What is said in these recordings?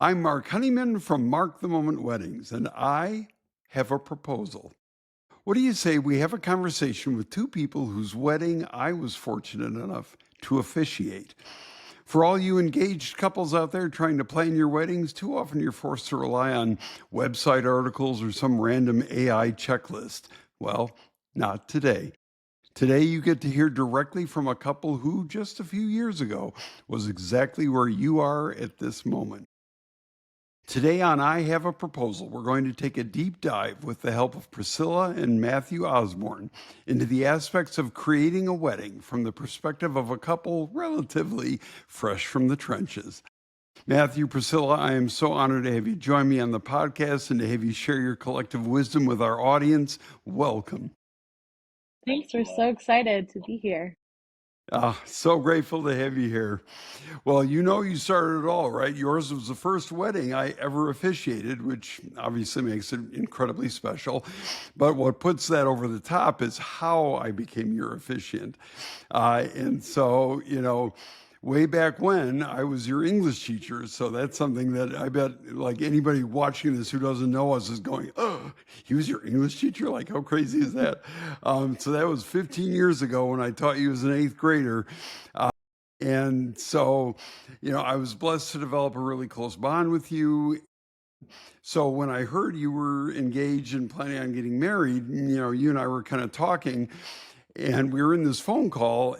I'm Mark Honeyman from Mark the Moment Weddings, and I have a proposal. What do you say we have a conversation with two people whose wedding I was fortunate enough to officiate? For all you engaged couples out there trying to plan your weddings, too often you're forced to rely on website articles or some random AI checklist. Well, not today. Today, you get to hear directly from a couple who, just a few years ago, was exactly where you are at this moment. Today on I Have a Proposal, we're going to take a deep dive with the help of Priscilla and Matthew Osborn into the aspects of creating a wedding from the perspective of a couple relatively fresh from the trenches. Matthew, Priscilla, I am so honored to have you join me on the podcast and to have you share your collective wisdom with our audience. Welcome. Thanks. We're so excited to be here. So grateful to have you here. Well, you started it all, right? Yours was the first wedding I ever officiated, which obviously makes it incredibly special. But what puts that over the top is how I became your officiant. And so, way back when I was your English teacher. So that's something that I bet like anybody watching this who doesn't know us is going, oh, he was your English teacher? Like, how crazy is that? So that was 15 years ago when I taught you as an eighth grader. And so, I was blessed to develop a really close bond with you. So when I heard you were engaged and planning on getting married, you and I were kind of talking, and we were in this phone call.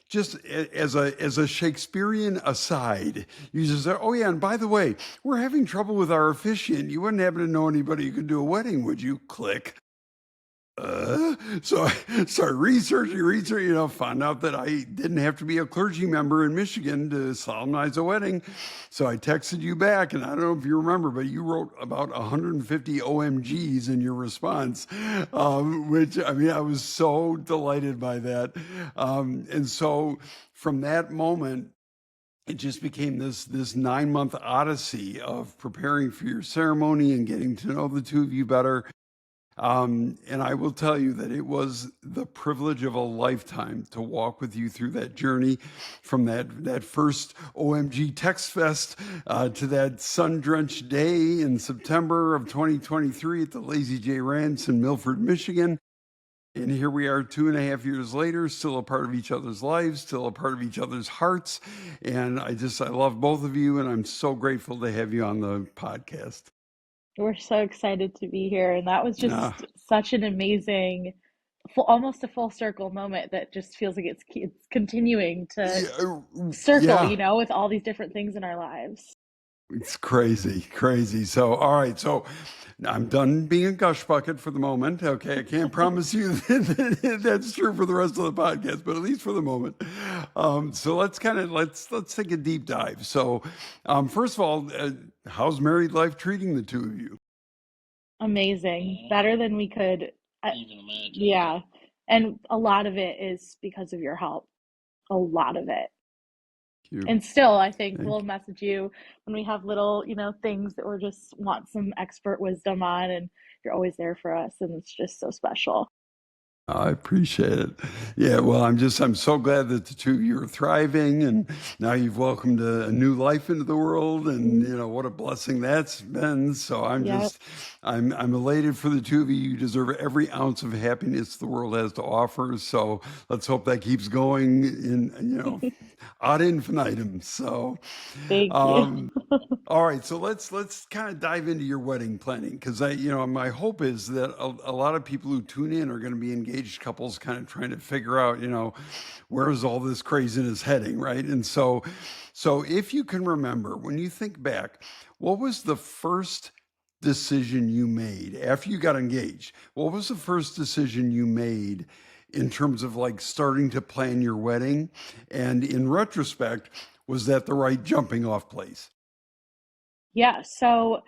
Just as a Shakespearean aside, you just said, "Oh yeah, and by the way, we're having trouble with our officiant. You wouldn't happen to know anybody who could do a wedding, would you?" Click. So I started researching, found out that I didn't have to be a clergy member in Michigan to solemnize a wedding. So I texted you back, and I don't know if you remember, but you wrote about 150 OMGs in your response, which, I was so delighted by that. And so from that moment, it just became this 9-month odyssey of preparing for your ceremony and getting to know the two of you better. And I will tell you that it was the privilege of a lifetime to walk with you through that journey from that first OMG Text Fest to that sun-drenched day in September of 2023 at the Lazy J Ranch in Milford, Michigan. And here we are 2.5 years later, still a part of each other's lives, still a part of each other's hearts. And I love both of you, and I'm so grateful to have you on the podcast. We're so excited to be here. And that was Uh, just such an amazing, almost a full circle moment that just feels like it's continuing to circle, yeah. with all these different things in our lives. It's crazy. So, all right. So I'm done being a gush bucket for the moment. Okay. I can't promise you that that's true for the rest of the podcast, but at least for the moment. So let's take a deep dive. So, first of all, how's married life treating the two of you? Amazing. Better than we could Even imagine. yeah. And a lot of it is because of your help. A lot of it. You, And still, I think thank we'll message you when we have little, things that we just want some expert wisdom on, and you're always there for us, and it's just so special. I appreciate it. Yeah, well, I'm so glad that the two of you are thriving, and now you've welcomed a new life into the world, and what a blessing that's been. So Yep. I'm elated for the two of you. You deserve every ounce of happiness the world has to offer. So let's hope that keeps going ad infinitum. So, Thank you. um, all right, so let's kind of dive into your wedding planning because my hope is that a lot of people who tune in are going to be engaged couples, kind of trying to figure out where is all this craziness heading, right? And so if you can remember when you think back, what was the first decision you made after you got engaged? What was the first decision you made in terms of like starting to plan your wedding? And in retrospect, was that the right jumping off place? Yeah, so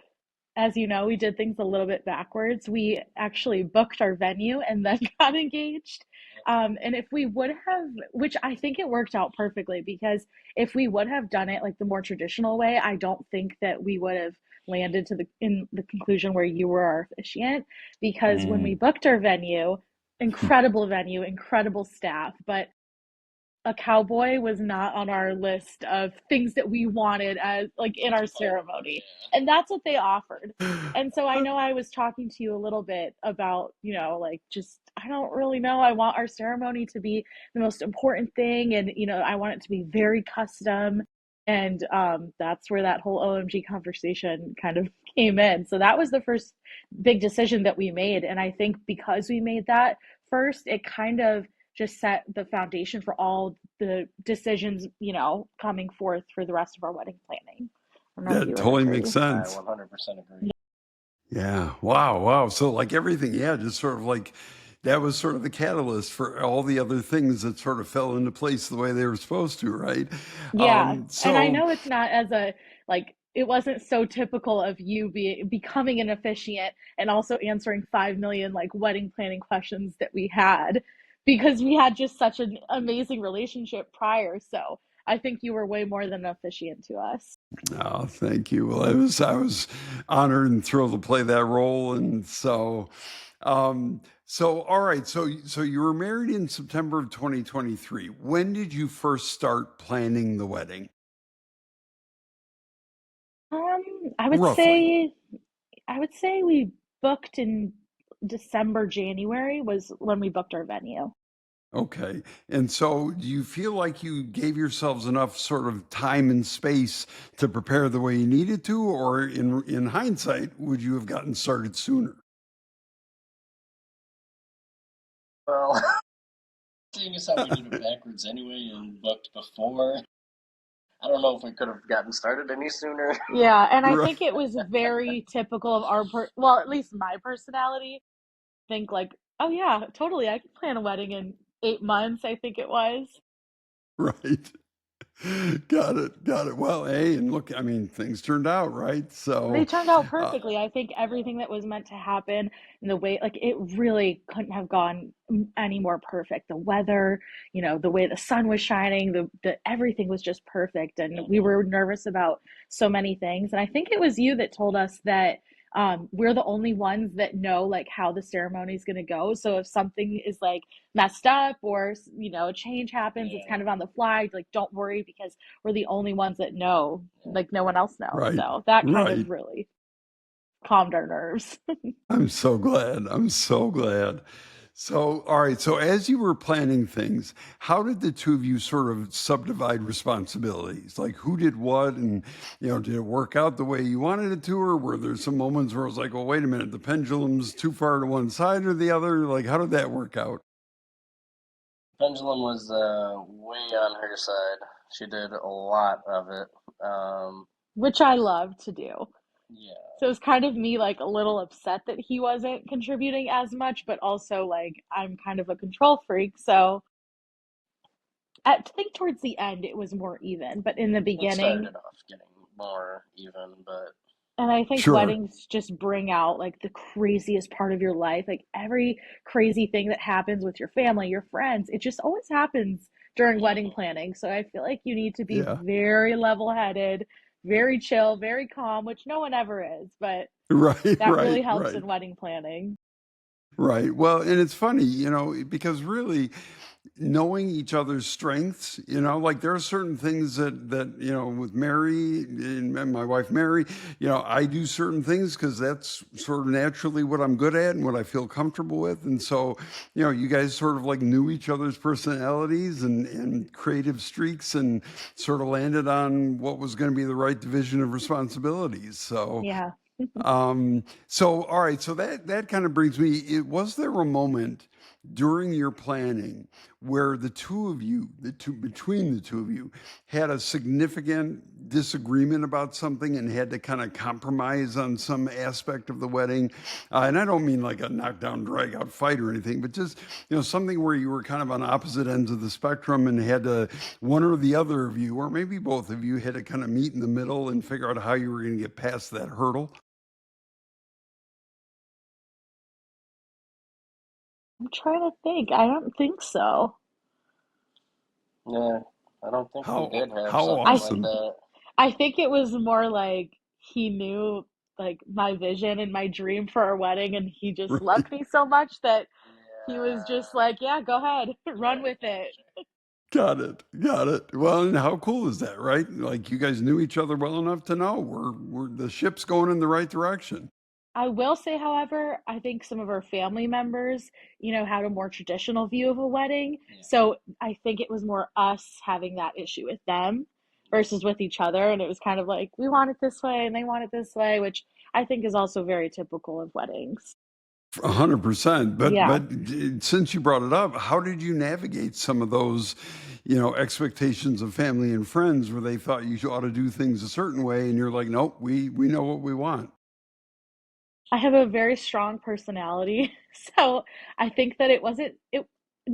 as you know, we did things a little bit backwards. We actually booked our venue and then got engaged. And if we would have, which I think it worked out perfectly, because if we would have done it like the more traditional way, I don't think that we would have landed in the conclusion where you were our officiant. Because when we Mm. booked our venue, incredible staff, but a cowboy was not on our list of things that we wanted as like in our Oh, ceremony. yeah. And that's what they offered. And so I know I was talking to you a little bit about, like just I don't really know. I want our ceremony to be the most important thing and I want it to be very custom. And that's where that whole OMG conversation kind of came in. So that was the first big decision that we made. And I think because we made that first, it kind of just set the foundation for all the decisions, coming forth for the rest of our wedding planning. I don't know if That you would totally makes agree. I sense. 100% agree. Yeah. Wow. Wow. So like everything, yeah, just sort of like that was sort of the catalyst for all the other things that sort of fell into place the way they were supposed to, right? Yeah. And I So know it's not as a like it wasn't so typical of you becoming an officiant and also answering 5 million like wedding planning questions that we had because we had just such an amazing relationship prior. So I think you were way more than an officiant to us. oh, thank you. Well, I was honored and thrilled to play that role. And so all right. So you were married in September of 2023. When did you first start planning the wedding? Um, I would Roughly. say I would say we booked in December, January was when we booked our venue. Okay. And so do you feel like you gave yourselves enough sort of time and space to prepare the way you needed to, or in hindsight, would you have gotten started sooner? Well, seeing as how we did it backwards anyway and booked before, I don't know if we could have gotten started any sooner. Yeah, and I Right. think it was very typical of well, at least my personality. Think like, oh yeah, totally, I could plan a wedding in 8 months, I think it was. Right. Got it. Got it. Well, hey, and look, I mean, things turned out, right? They So, turned out uh, perfectly. I think everything that was meant to happen and the way, like, it really couldn't have gone any more perfect. The weather, the way the sun was shining, the everything was just perfect. And we Mhm. were nervous about so many things. And I think it was you that told us that we're the only ones that know like how the ceremony is going to go. So if something is like messed up or a change happens, it's Yeah, kind of on the fly. Like, don't worry because we're the only ones that know, yeah. like no one else knows. right. So that kind Right. of really calmed our nerves. I'm so glad. I'm so glad. So, all right. So, as you were planning things, how did the two of you sort of subdivide responsibilities? Like, who did what? And, did it work out the way you wanted it to? Or were there some moments where it was like, well, wait a minute, the pendulum's too far to one side or the other? Like, how did that work out? Pendulum was way on her side. She did a lot of it. Um, Which I love to do. yeah, So it was kind of me like a little upset that he wasn't contributing as much, but also like I'm kind of a control freak. So I think towards the end it was more even, but in the it beginning, started off getting more even, but and I think Sure. weddings just bring out like the craziest part of your life. Like every crazy thing that happens with your family, your friends, it just always happens during wedding mhm, planning. So I feel like you need to be Yeah. very level headed, very chill, very calm, which no one ever is, but Right. that Right. really helps Right. in wedding planning. Right. Well, and it's funny, because really knowing each other's strengths, like there are certain things that, with Mary and my wife Mary, I do certain things because that's sort of naturally what I'm good at and what I feel comfortable with. And so, you guys sort of like knew each other's personalities and creative streaks and sort of landed on what was going to be the right division of responsibilities. So, Yeah. all right, so that kind of brings me. Was there a moment during your planning where the two of you, between the two of you, had a significant disagreement about something and had to kind of compromise on some aspect of the wedding? And I don't mean like a knockdown, drag out fight or anything, but just something where you were kind of on opposite ends of the spectrum and had to one or the other of you, or maybe both of you, had to kind of meet in the middle and figure out how you were going to get past that hurdle. I'm trying to think. I don't think so. yeah. I don't think we How did have how something I like awesome. that. I think it was more like he knew like my vision and my dream for our wedding and he just loved Right. me so much that he was Yeah, just like, "Yeah, go ahead. Run right. with it." Gotcha. Got it. Got it. Well, and how cool is that, right? Like you guys knew each other well enough to know we're the ship's going in the right direction. I will say, however, I think some of our family members, had a more traditional view of a wedding. Yeah. So I think it was more us having that issue with them versus with each other. And it was kind of like, we want it this way and they want it this way, which I think is also very typical of weddings. 100%. Yeah. But since you brought it up, how did you navigate some of those, expectations of family and friends where they thought you ought to do things a certain way, and you're like, nope, we know what we want. I have a very strong personality, so I think that it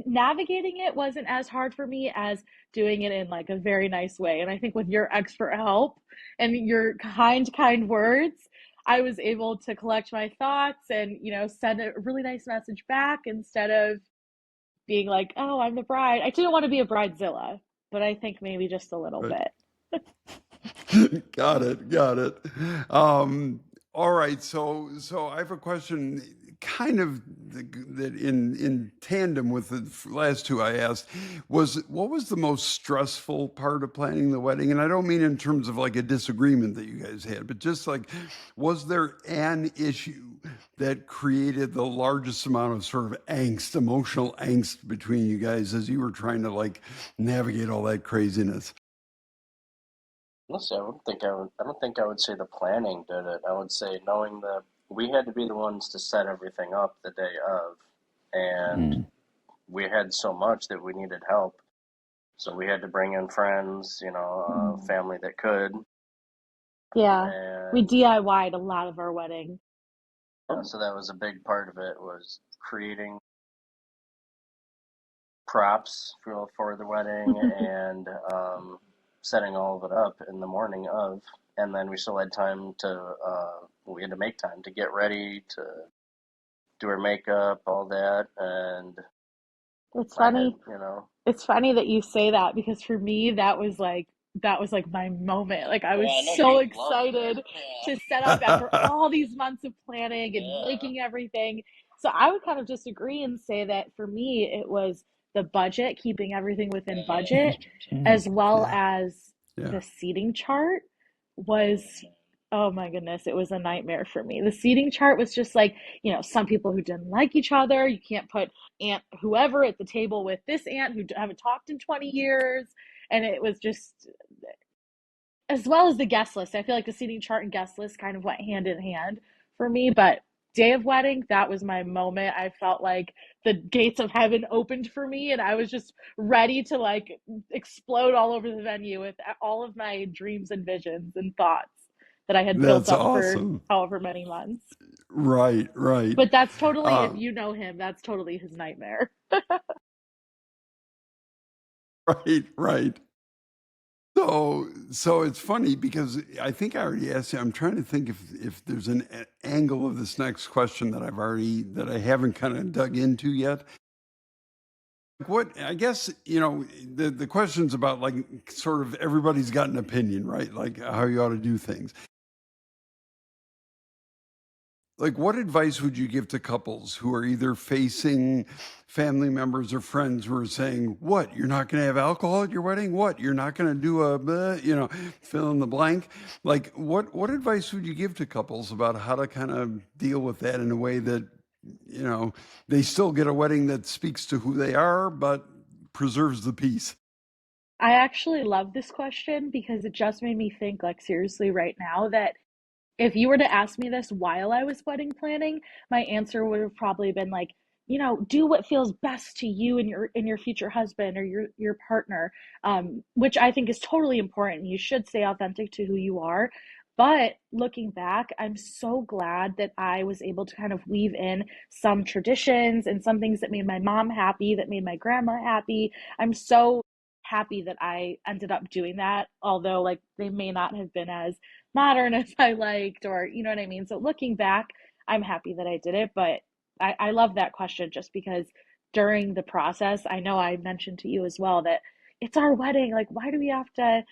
navigating it wasn't as hard for me as doing it in like a very nice way. And I think with your expert help and your kind words, I was able to collect my thoughts and, send a really nice message back instead of being like, "Oh, I'm the bride." I didn't want to be a bridezilla, but I think maybe just a little Right. bit. Got it. Got it. Um, all right. So I have a question, kind of that in tandem with the last two I asked, was what was the most stressful part of planning the wedding? And I don't mean in terms of like a disagreement that you guys had, but just like, was there an issue that created the largest amount of sort of angst, emotional angst between you guys as you were trying to like navigate all that craziness? Honestly, I don't think I would say the planning did it. I would say knowing that we had to be the ones to set everything up the day of, and Mm. we had so much that we needed help. So we had to bring in friends, Mm. family that could, Yeah, we and DIY'd a lot of our wedding. so that was a big part of it was creating props for the wedding and setting all of it up in the morning of, and then we still had time to we had to make time to get ready to do her makeup, all that, and It's I had, funny. you know, It's funny that you say that because for me that was like my moment. Like I well, was I know so you loved it. excited to set up after all these months of planning and Yeah, making everything. So I would kind of disagree and say that for me it was the budget, keeping everything within budget, Mm. as well Yeah. as Yeah. the seating chart was, oh my goodness, it was a nightmare for me. The seating chart was just like, some people who didn't like each other. You can't put aunt whoever at the table with this aunt who haven't talked in 20 years. And it was just, as well as the guest list. I feel like the seating chart and guest list kind of went hand in hand for me. But day of wedding, that was my moment. I felt like the gates of heaven opened for me and I was just ready to like explode all over the venue with all of my dreams and visions and thoughts that I had built That's up for awesome. however many months. Right. Right. But that's totally, if Uh, you know him, that's totally his nightmare. right. Right. So it's funny because I think I already asked you. I'm trying to think if there's an angle of this next question that I haven't kind of dug into yet. What I guess the question's about like sort of everybody's got an opinion, right? Like how you ought to do things. Like, what advice would you give to couples who are either facing family members or friends who are saying, "What? You're not going to have alcohol at your wedding? What? You're not going to do a, fill in the blank?" Like, what advice would you give to couples about how to kind of deal with that in a way that they still get a wedding that speaks to who they are, but preserves the peace? I actually love this question because it just made me think, like, seriously, right now, that if you were to ask me this while I was wedding planning, my answer would have probably been like, do what feels best to you and your future husband or your partner, which I think is totally important. You should stay authentic to who you are. But looking back, I'm so glad that I was able to kind of weave in some traditions and some things that made my mom happy, that made my grandma happy. I'm so happy that I ended up doing that, although like they may not have been as modern as I liked, or you know what I mean? So looking back, I'm happy that I did it, but I love that question just because during the process, I know I mentioned to you as well that it's our wedding. Like, why do we have to,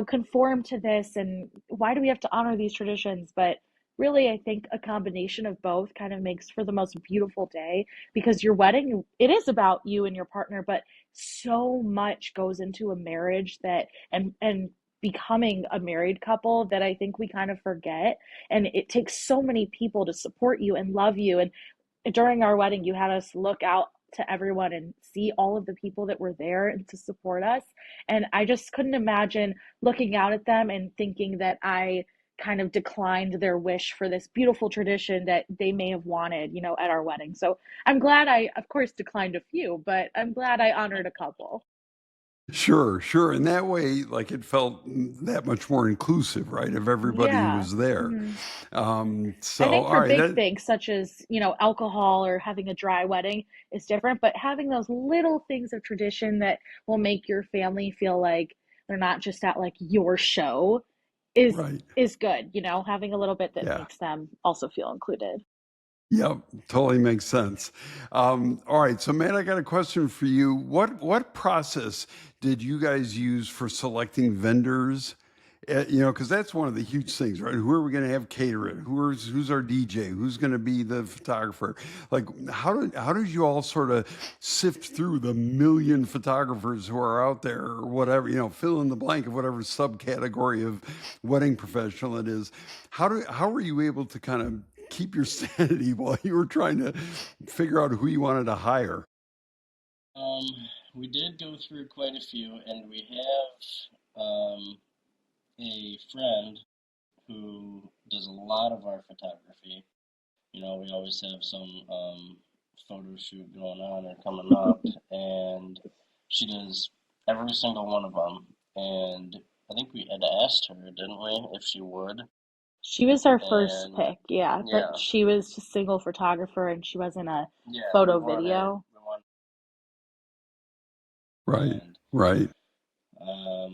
conform to this? And why do we have to honor these traditions? But really, I think a combination of both kind of makes for the most beautiful day because your wedding, it is about you and your partner, but so much goes into a marriage that and becoming a married couple that I think we kind of forget. And it takes so many people to support you and love you. And during our wedding, you had us look out to everyone and see all of the people that were there and to support us. And I just couldn't imagine looking out at them and thinking that I kind of declined their wish for this beautiful tradition that they may have wanted, at our wedding. So I'm glad I, of course, declined a few, but I'm glad I honored a couple. Sure, sure. And that way, like it felt that much more inclusive, right? Of everybody who Yeah. was there. Hmm. I So, think all for right. big things such as, alcohol or having a dry wedding is different, but having those little things of tradition that will make your family feel like they're not just at like your show is Right. is good, having a little bit that Yeah. makes them also feel included. Yep. Totally makes sense. All right. So, man, I got a question for you. What process did you guys use for selecting vendors? Because that's one of the huge things, right? Who are we going to have cater it? Who's our DJ? Who's going to be the photographer? Like, how did you all sort of sift through the million photographers who are out there, or whatever, fill in the blank of whatever subcategory of wedding professional it is? How were you able to kind of keep your sanity while you were trying to figure out who you wanted to hire? Um, we did go through quite a few, and we have a friend who does a lot of our photography. We always have some photo shoot going on or coming up, and she does every single one of them. And I think we had asked her, didn't we, if she would? She was our first And pick, yeah, but yeah, she was just single photographer and she wasn't a yeah, photo video. we wanted, Right, and right. um,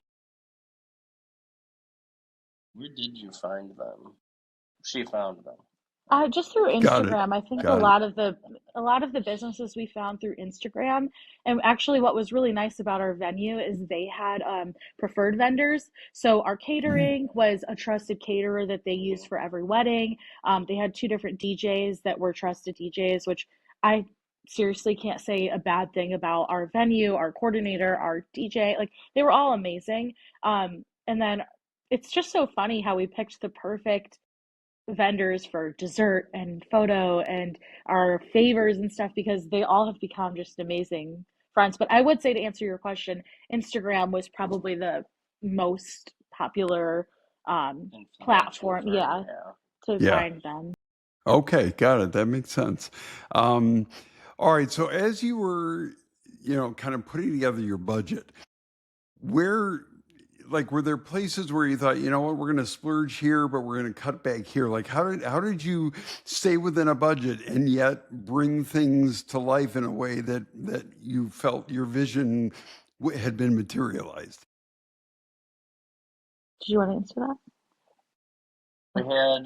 where did you find them? She found them, right? Just through Got it. Instagram. I think a Got it. lot of the businesses we found through Instagram. And actually, what was really nice about our venue is they had preferred vendors. So our Mhm. catering was a trusted caterer that they use Hmm. for every wedding. They had two different DJs that were trusted DJs, which I seriously can't say a bad thing about our venue, our coordinator, our DJ. Like they were all amazing. And then it's just so funny how we picked the perfect vendors for dessert and photo and our favors and stuff because they all have become just amazing friends. But I would say, to answer your question, Instagram was probably the most popular Influential platform, for, yeah, yeah. to Yeah. find them. Okay, got it. That makes sense. Um, all right. So as you were, kind of putting together your budget, where, like, were there places where you thought, you know what, we're going to splurge here, but we're going to cut back here? Like, how did you stay within a budget and yet bring things to life in a way that you felt your vision had been materialized? Did you want to answer that? We had,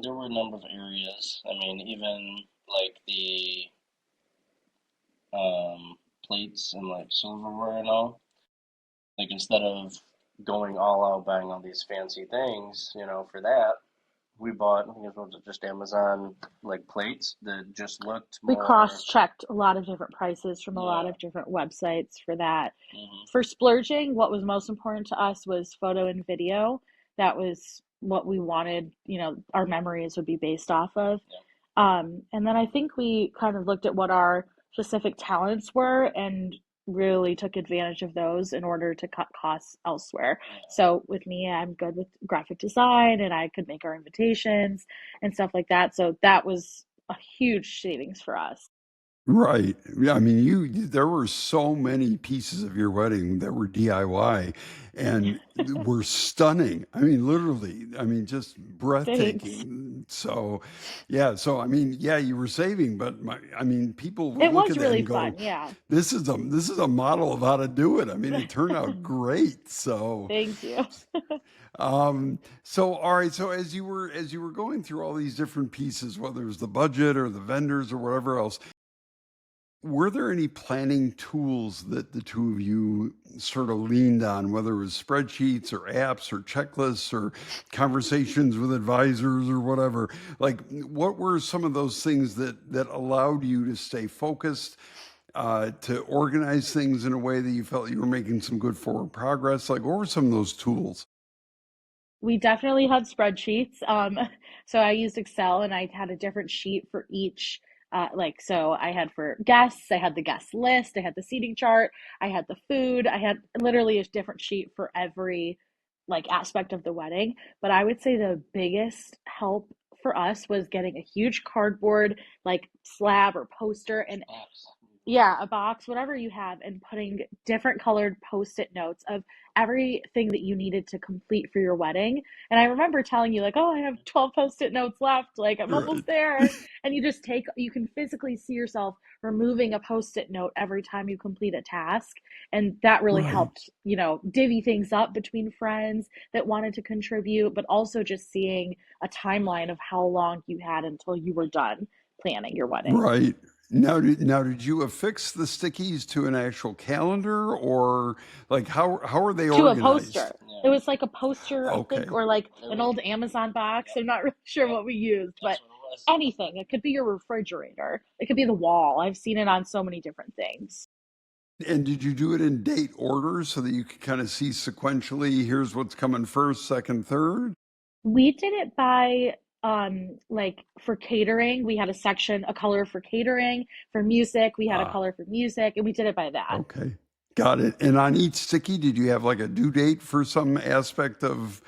there were a number of areas. I mean, even like the plates and like silverware and all. Like instead of going all out buying all these fancy things, for that, we bought, I think it was just Amazon like plates that just looked We more, cross-checked a lot of different prices from a lot yeah. of different websites for that. Hmm. For splurging, what was most important to us was photo and video. That was what we wanted, our memories would be based off of. Yeah. And then I think we kind of looked at what our specific talents were and really took advantage of those in order to cut costs elsewhere. Yeah. So with me, I'm good with graphic design and I could make our invitations and stuff like that. So that was a huge savings for us. Right. Yeah. I mean, there were so many pieces of your wedding that were DIY and were stunning. I mean, literally, I mean, just Thanks. breathtaking. So, yeah. So, I mean, yeah, you were saving, but I mean, people would It look was at that really and go, fun. Yeah. this is a model of how to do it. I mean, it turned out great. So, Thank you. all right. So as you were going through all these different pieces, whether it was the budget or the vendors or whatever else, were there any planning tools that the two of you sort of leaned on, whether it was spreadsheets or apps or checklists or conversations with advisors or whatever? Like, what were some of those things that allowed you to stay focused, to organize things in a way that you felt you were making some good forward progress? Like, what were some of those tools? We definitely had spreadsheets. So I used Excel and I had a different sheet for each. So I had for guests, I had the guest list, I had the seating chart, I had the food, I had literally a different sheet for every aspect of the wedding. But I would say the biggest help for us was getting a huge cardboard slab or poster and yeah, a box, whatever you have, and putting different colored post-it notes of everything that you needed to complete for your wedding. And I remember telling you, oh, I have 12 post-it notes left, I'm Right. almost there. And you can physically see yourself removing a post-it note every time you complete a task. And that really Right. helped, divvy things up between friends that wanted to contribute, but also just seeing a timeline of how long you had until you were done planning your wedding. Right. Now, did you affix the stickies to an actual calendar, or like how are they To a organized? poster. It was like a poster, I think, Okay. or like an old Amazon box. I'm not really sure what we used, but anything. It could be your refrigerator. It could be the wall. I've seen it on so many different things. And did you do it in date order so that you could kind of see sequentially, here's what's coming first, second, third? We did it by for catering, we had a section, a color for catering. For music, we had a Ah, color for music, and we did it by that. okay. Got it. And on each sticky, did you have like a due date for some aspect of,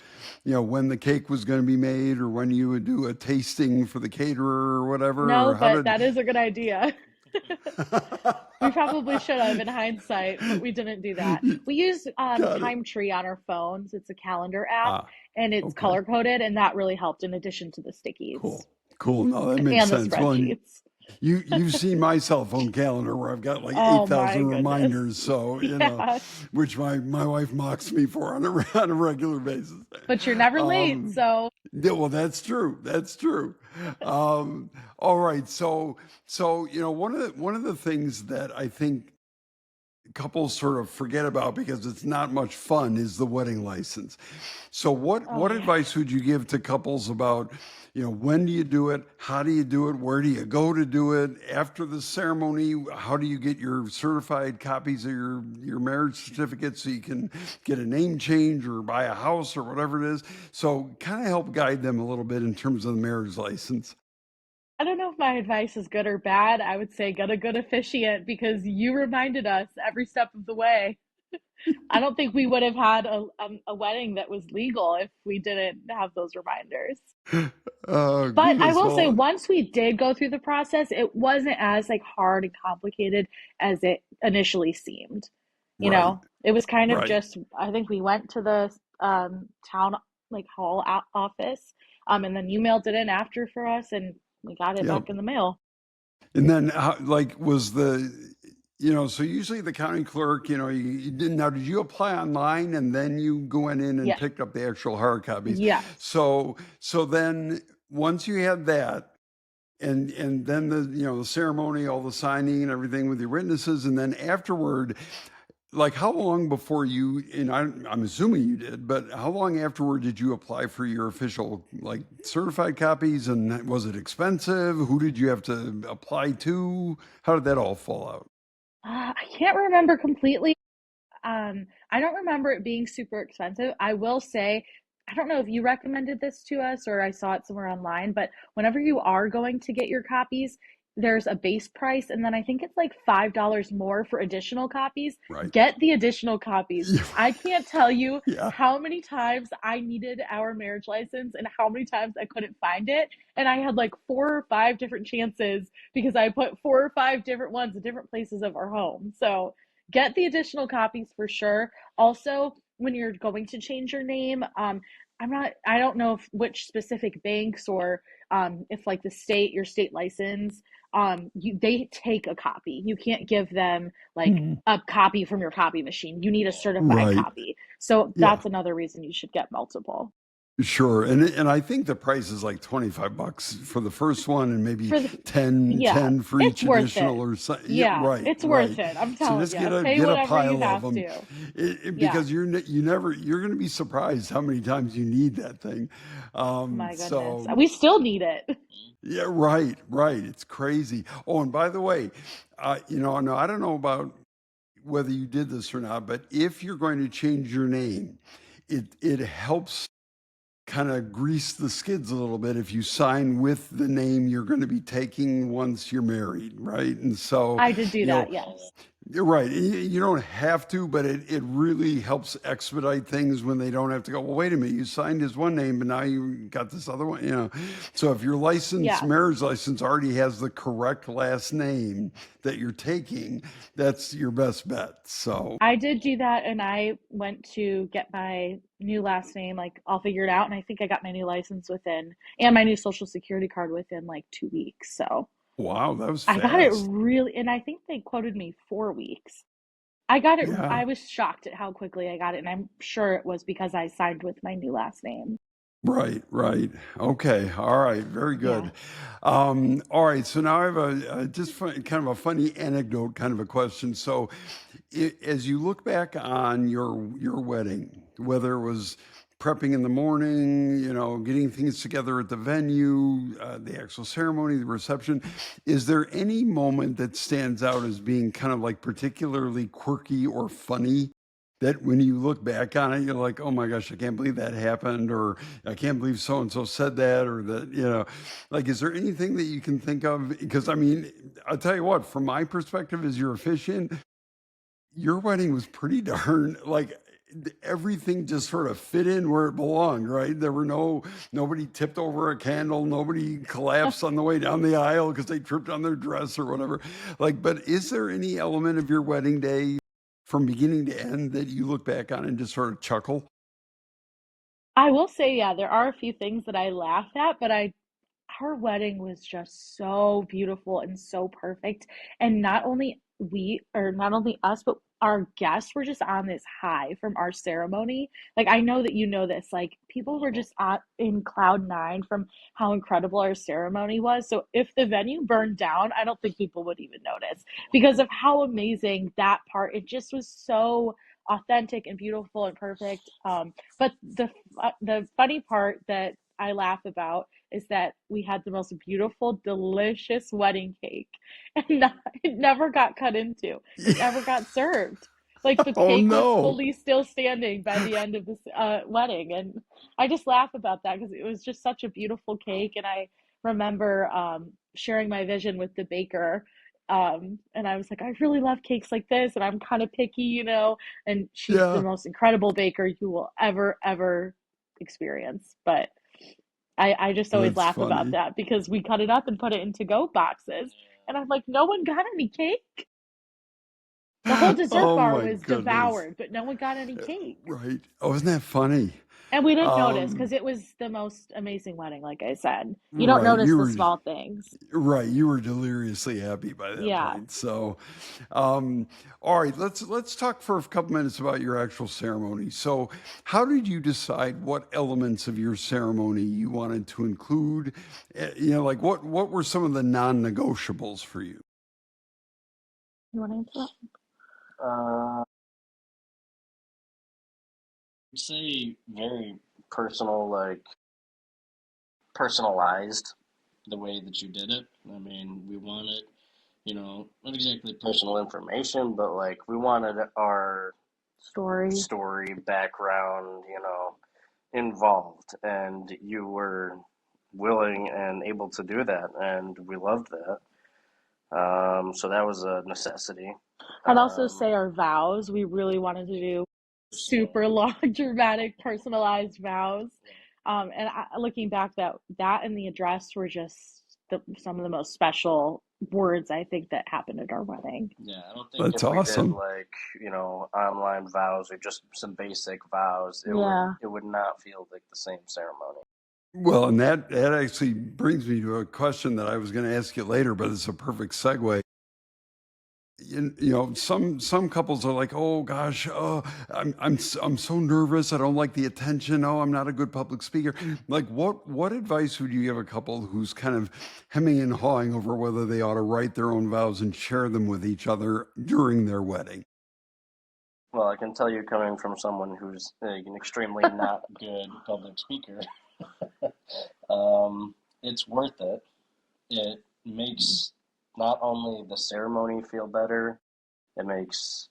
when the cake was going to be made, or when you would do a tasting for the caterer or whatever? No, Or how but did? that is a good idea. We probably should have in hindsight, but we didn't do that. We use Got it. Time Tree on our phones. It's a calendar app Ah, and it's okay. color coded, and that really helped in addition to the stickies Cool. Cool. No, that makes and the sense. Well, and spreadsheets. you've seen my cell phone calendar where I've got like Oh my 8,000 goodness. reminders, so Yeah, which my wife mocks me for on a on a regular basis. but you're never late, Um, so yeah, well, that's true. That's true. Um, all right. So one of the things that I think couples sort of forget about because it's not much fun is the wedding license. So oh what yeah. advice would you give to couples about, when do you do it? How do you do it? Where do you go to do it? After the ceremony, how do you get your certified copies of your marriage certificate so you can get a name change or buy a house or whatever it is? So kind of help guide them a little bit in terms of the marriage license. I don't know if my advice is good or bad. I would say get a good officiant because you reminded us every step of the way. I don't think we would have had a wedding that was legal if we didn't have those reminders. Oh, But I goodness. will say, Well, once we did go through the process, it wasn't as hard and complicated as it initially seemed. right, It was kind of right. just, I think we went to the town hall office, and then you mailed it in after for us, and we got it Yep. back in the mail. And then, like, so usually the county clerk, you didn't, now, did you apply online and then you went in and Yeah. picked up the actual hard copies? Yes. So then once you had that, and then the ceremony, all the signing and everything with your witnesses, and then afterward, like how long before you, and I'm assuming you did, but how long afterward did you apply for your official like certified copies? And was it expensive? Who did you have to apply to? How did that all fall out? I can't remember completely. I don't remember it being super expensive. I will say, I don't know if you recommended this to us or I saw it somewhere online, but whenever you are going to get your copies, there's a base price, and then I think it's like $5 more for additional copies. Right. Get the additional copies. I can't tell you Yeah. how many times I needed our marriage license and how many times I couldn't find it. And I had like 4 or 5 different chances because I put 4 or 5 different ones in different places of our home. So get the additional copies for sure. Also, when you're going to change your name, I don't know if which specific banks or if like your state license, they take a copy. You can't give them like Mhm. a copy from your copy machine. You need a certified Right. copy. So Yeah. that's another reason you should get multiple. Sure. And I think the price is like $25 for the first one and maybe For the, 10 yeah, 10 for it's each worth additional it. or something. Yeah, Yeah, right, it's worth right. it. I'm So telling just you, pay get a whatever you pile of have them to. Yeah, because you're going to be surprised how many times you need that thing. my goodness. So We still need it. yeah, right, right. It's crazy. Oh, and by the way, no, I don't know about whether you did this or not, but if you're going to change your name, it helps kind of grease the skids a little bit if you sign with the name you're going to be taking once you're married, right? And so, I did do you know, that, yes. you're right. You don't have to, but it really helps expedite things when they don't have to go, well, wait a minute, you signed his one name, but now you got this other one, So if your license, Yes. marriage license already has the correct last name that you're taking, that's your best bet. So, I did do that and I went to get my new last name like all figured out and I think I got my new license within and my new social security card within like 2 weeks. So wow, that was I got it fast. really and I think they quoted me 4 weeks. I got it Yeah. I was shocked at how quickly I got it and I'm sure it was because I signed with my new last name. Right, right. Okay. All right. Very Yeah. good. All right. So now I have kind of a funny anecdote, kind of a question. So, as you look back on your wedding, whether it was prepping in the morning, getting things together at the venue, the actual ceremony, the reception, is there any moment that stands out as being kind of like particularly quirky or funny? That when you look back on it, you're like, oh my gosh, I can't believe that happened, or I can't believe so and so said that, or that, like, is there anything that you can think of? Because I mean, I'll tell you what, from my perspective as your officiant, your wedding was pretty darn like everything just sort of fit in where it belonged, right? There were nobody tipped over a candle, nobody collapsed on the way down the aisle because they tripped on their dress or whatever. Like, but is there any element of your wedding day from beginning to end that you look back on and just sort of chuckle? I will say, yeah, there are a few things that I laugh at, but I our wedding was just so beautiful and so perfect. And not only us, but our guests were just on this high from our ceremony. Like, I know that you know this, like, people were just in cloud nine from how incredible our ceremony was. So, if the venue burned down, I don't think people would even notice because of how amazing that part, it just was so authentic and beautiful and perfect. But the funny part that I laugh about is that we had the most beautiful, delicious wedding cake, and it never got cut into. It never got served. Like the Oh cake was no. fully still standing by the end of this wedding, and I just laugh about that because it was just such a beautiful cake. And I remember sharing my vision with the baker. And I was like, I really love cakes like this, and I'm kind of picky, and she's the Yeah, most incredible baker you will ever experience. But I just always that's laugh about funny. that because we cut it up and put it into go boxes. And I'm like, no one got any cake. The whole dessert Oh bar my was goodness. devoured, but no one got any cake. Right. Oh, isn't that funny? And we didn't notice because Um, it was the most amazing wedding, like I said. You don't right. notice the small things. Right. You were deliriously happy by that Yeah. point. So, um, all right, let's talk for a couple minutes about your actual ceremony. So, how did you decide what elements of your ceremony you wanted to include? Like what were some of the non-negotiables for you? You want to answer that? Uh, I'd say very personal, like personalized the way that you did it. I mean, we wanted, not exactly personal information, but like we wanted our Story. story, background, involved, and you were willing and able to do that, and we loved that. So that was a necessity. I'd also Um, say our vows. We really wanted to do super long, dramatic, personalized vows. Looking back, that and the address were just some of the most special words I think that happened at our wedding. yeah, I don't think That's if we did awesome. like online vows or just some basic vows, it would Yeah. it would not feel like the same ceremony. Well, and that actually brings me to a question that I was going to ask you later, but it's a perfect segue. some couples are like, oh gosh, oh, I'm so nervous. I don't like the attention. Oh, I'm not a good public speaker. Like, what advice would you give a couple who's kind of hemming and hawing over whether they ought to write their own vows and share them with each other during their wedding? Well, I can tell you, coming from someone who's an extremely not good public speaker, it's worth it. It makes not only the ceremony feel better, it makes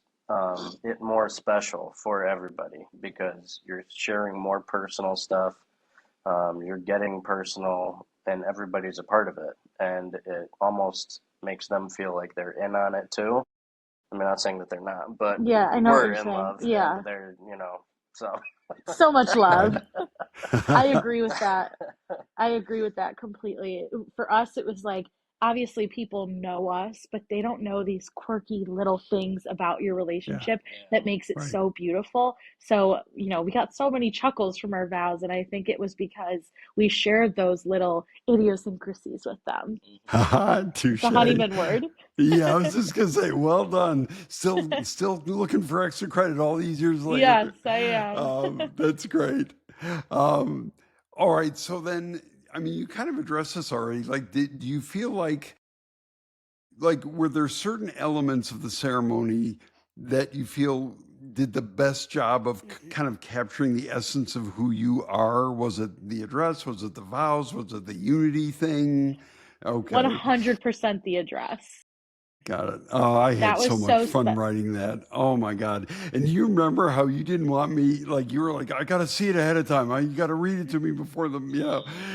it more special for everybody because you're sharing more personal stuff. You're getting personal, and everybody's a part of it. And it almost makes them feel like they're in on it too. I mean, not saying that they're not, but Yeah, I know what we're you're in saying. love, Yeah, and they're, so. so much love. I agree with that. I agree with that completely. For us, it was like obviously people know us, but they don't know these quirky little things about your Yeah, relationship that makes it right. so beautiful. So, we got so many chuckles from our vows, and I think it was because we shared those little idiosyncrasies with them. Haha, The touche. honeyman word. Yeah, I was just gonna say, well done. Still looking for extra credit all these years Yes, later. I am. That's great. Um, all right, so then, I mean, you kind of addressed this already. Like, do you feel like were there certain elements of the ceremony that you feel did the best job of kind of capturing the essence of who you are? Was it the address? Was it the vows? Was it the unity thing? Okay. 100% the address. Got it. Oh, I had That so was much so fun writing that. Oh my God. And you remember how you didn't want me, like, you were like, I got to see it ahead of time. You got to read it to me before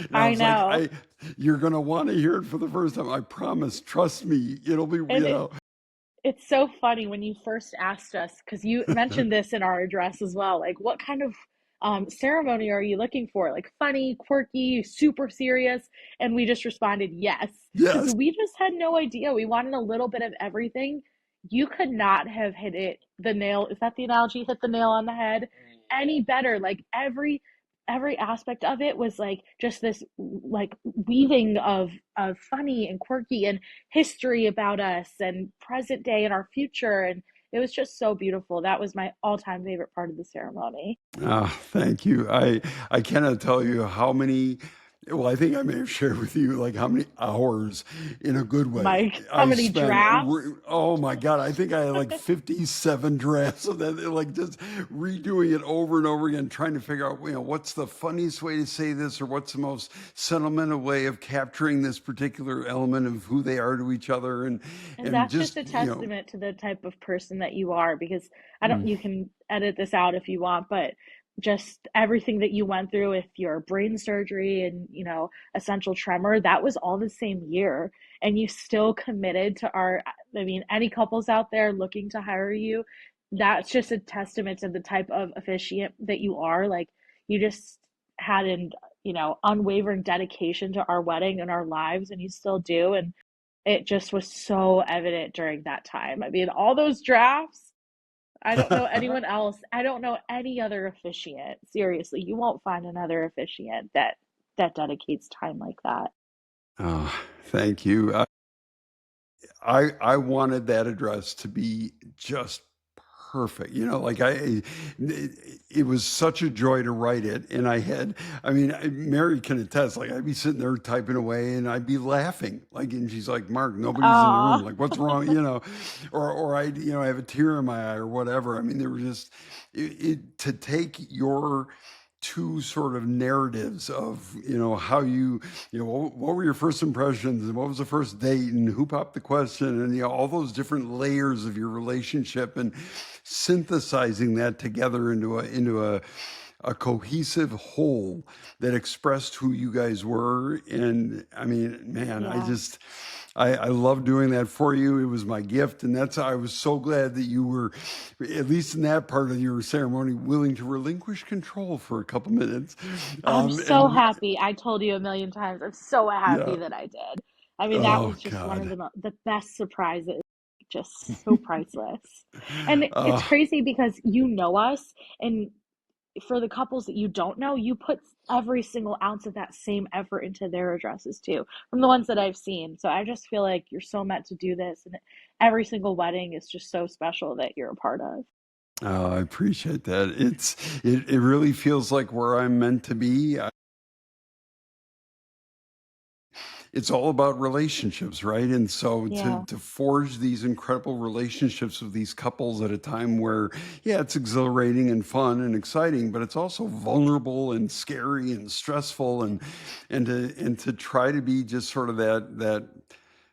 and I I was like, know. you're going to want to hear it for the first time. I promise. Trust me. It'll be, And it's so funny when you first asked us, because you mentioned this in our address as well. Like, what kind of ceremony are you looking for? Like, funny, quirky, super serious? And we just responded, yes, because yes. we just had no idea. We wanted a little bit of everything. You could not have hit it the nail. Is that the analogy? Hit the nail on the head any better. Like, every aspect of it was like just this like weaving of funny and quirky and history about us and present day and our future, and it was just so beautiful. That was my all-time favorite part of the ceremony. Ah, thank you. I cannot tell you how many. Well, I think I may have shared with you like how many hours in a good way Mike, how I many spent. drafts? Oh my God, I think I had like 57 drafts of that, like just redoing it over and over again, trying to figure out, what's the funniest way to say this, or what's the most sentimental way of capturing this particular element of who they are to each other, And and that's just just a testament to the type of person that you are, because I don't, mm, you can edit this out if you want, but just everything that you went through with your brain surgery and, essential tremor, that was all the same year. And you still committed to I mean, any couples out there looking to hire you, that's just a testament to the type of officiant that you are. Like, you just had an, unwavering dedication to our wedding and our lives, and you still do. And it just was so evident during that time. I mean, all those drafts, I don't know anyone else. I don't know any other officiant. Seriously, you won't find another officiant that dedicates time like that. oh, thank you. I wanted that address to be just perfect. Like it was such a joy to write it. And I mean, Mary can attest, like I'd be sitting there typing away and I'd be laughing. Like, and she's like, Mark, nobody's in the room. Ah, Like, what's wrong? Or I, have a tear in my eye or whatever. I mean, there were just, to take your two sort of narratives of how what were your first impressions and what was the first date and who popped the question and all those different layers of your relationship and synthesizing that together into a cohesive whole that expressed who you guys were. And I mean, man, yeah. I love doing that for you. It was my gift. And I was so glad that you were, at least in that part of your ceremony, willing to relinquish control for a couple minutes. I'm so And happy. I told you a million times. I'm so yeah. happy that I did. I mean, that Oh was just one of God. the best surprises. Just so priceless. And it's Uh, crazy because you know us, and for the couples that you don't know, you put every single ounce of that same effort into their addresses too, from the ones that I've seen. So I just feel like you're so meant to do this, and every single wedding is just so special that you're a part of. Oh, I appreciate that. It really feels like where I'm meant to be. It's all about relationships, right? And so Yeah. to forge these incredible relationships with these couples at a time where, yeah, it's exhilarating and fun and exciting, but it's also vulnerable and scary and stressful, and to try to be just sort of that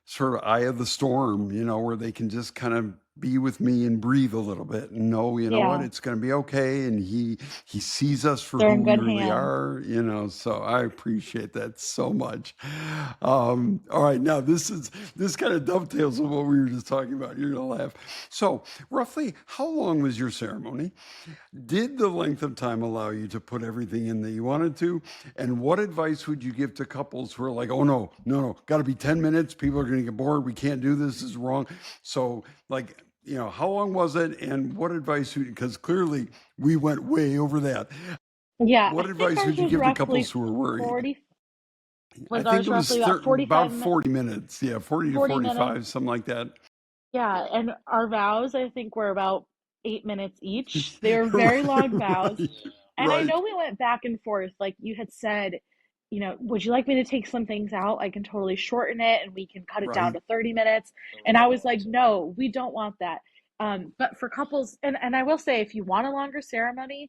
sort of eye of the storm, where they can just kind of be with me and breathe a little bit and know, you know what, Yeah. it's going to be okay. And he sees us for They're who in we good really hands. are, so I appreciate that so much. All right, now this kind of dovetails with what we were just talking about. You're gonna laugh. So roughly, how long was your ceremony? Did the length of time allow you to put everything in that you wanted to? And what advice would you give to couples who are like, oh no, no, no, got to be 10 minutes. People are going to get bored. We can't do this. This is wrong. So, like, how long was it? And what advice would, because clearly we went way over that. Yeah, I What think advice ours would you was give to roughly couples who are worried? 40, I was think ours it was roughly about about 45 40 minutes. Yeah, 40 to 40 minutes. 45, something like that. Yeah, and our vows, I think, were about 8 minutes each. They were very Right, long vows. right, And I right, know we went back and forth. Like you had said, would you like me to take some things out? I can totally shorten it and we can cut it down right. to 30 minutes. And I was like, no, we don't want that. But for couples, and I will say, if you want a longer ceremony,